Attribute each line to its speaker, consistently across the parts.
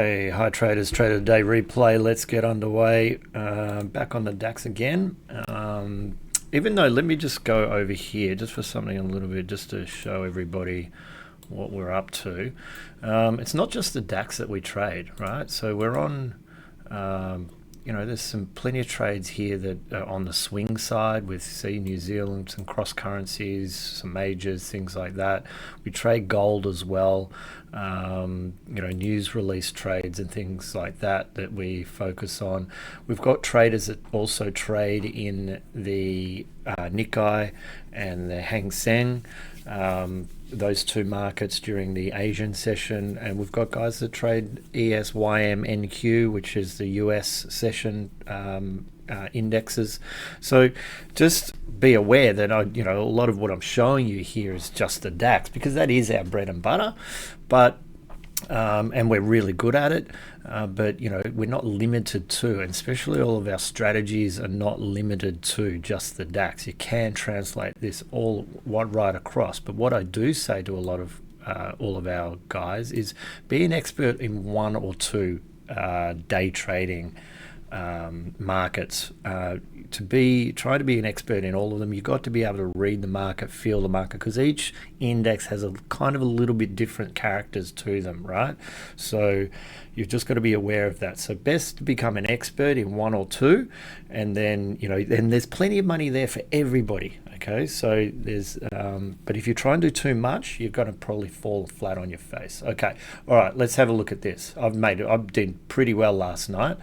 Speaker 1: Hey, hi traders, Trader Day replay. Let's get underway. Back on the DAX again. Even though, let me just go over here just for something a little bit, just to show everybody what we're up to. It's not just the DAX that we trade, right? So we're on, there's some plenty of trades here that are on the swing side with, say, New Zealand, some cross currencies, some majors, things like that. We trade gold as well. News release trades and things like that we focus on. We've got traders that also trade in the Nikkei and the Hang Seng, those two markets during the Asian session, and we've got guys that trade ESYM-NQ, which is the US session indexes. So just be aware that a lot of what I'm showing you here is just the DAX, because that is our bread and butter, but and we're really good at it, but we're not limited to, and especially all of our strategies are not limited to just the DAX. You can translate this all right across, but what I do say to a lot of all of our guys is be an expert in one or two day trading markets. Try to be an expert in all of them. You've got to be able to read the market, feel the market, because each index has a kind of a little bit different characters to them, right? So you've just got to be aware of that. So best to become an expert in one or two, and then then there's plenty of money there for everybody. Okay, so there's but if you try and do too much, you're going to probably fall flat on your face. Okay, all right, let's have a look at this. I did pretty well last night.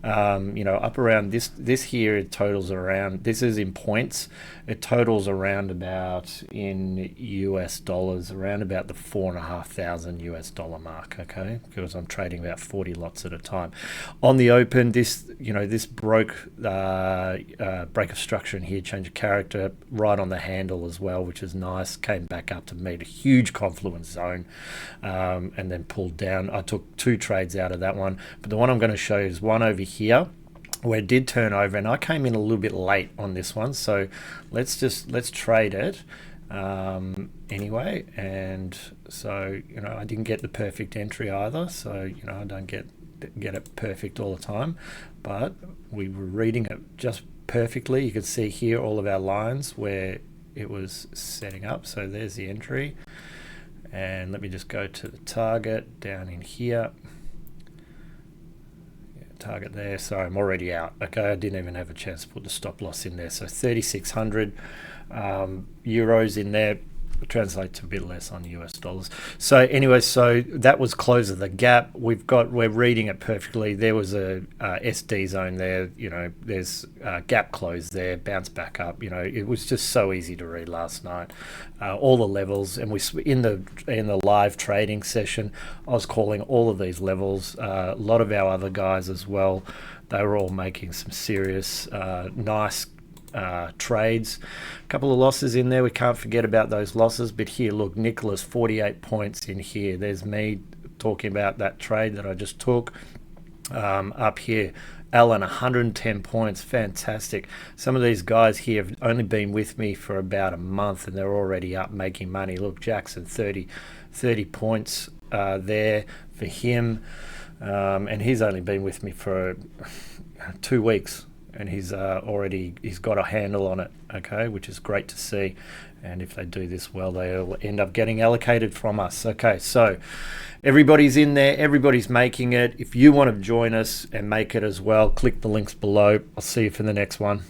Speaker 1: Up around this here, it totals around, this is in points, it totals around about, in US dollars, around about the $4,500 US dollar mark. Okay, because I'm trading about 40 lots at a time. On the open, this broke break of structure in here, change of character right on the handle as well, which is nice. Came back up to meet a huge confluence zone, and then pulled down. I took two trades out of that one, but the one I'm going to show you is one over here where it did turn over, and I came in a little bit late on this one, so let's trade it anyway. And so I didn't get the perfect entry either, so I don't get it perfect all the time, but we were reading it just perfectly. You can see here all of our lines where it was setting up. So there's the entry, and let me just go to the target down in here. Target there. Sorry, I'm already out. Okay, I didn't even have a chance to put the stop loss in there. So 3,600 euros in there. Translate to a bit less on US dollars. So anyway, so that was close of the gap. We're reading it perfectly. There was a SD zone there. There's gap close there, bounce back up. It was just so easy to read last night. All the levels, and we in the live trading session, I was calling all of these levels. A lot of our other guys as well. They were all making some serious, nice trades. A couple of losses in there, we can't forget about those losses, but here, look, Nicholas, 48 points in here. There's me talking about that trade that I just took. Up here, Alan, 110 points, fantastic. Some of these guys here have only been with me for about a month, and they're already up making money. Look, Jackson, 30 points there for him, and he's only been with me for 2 weeks, and he's got a handle on it, okay, which is great to see. And if they do this well, they'll end up getting allocated from us. Okay, so everybody's in there, everybody's making it. If you want to join us and make it as well, click the links below. I'll see you for the next one.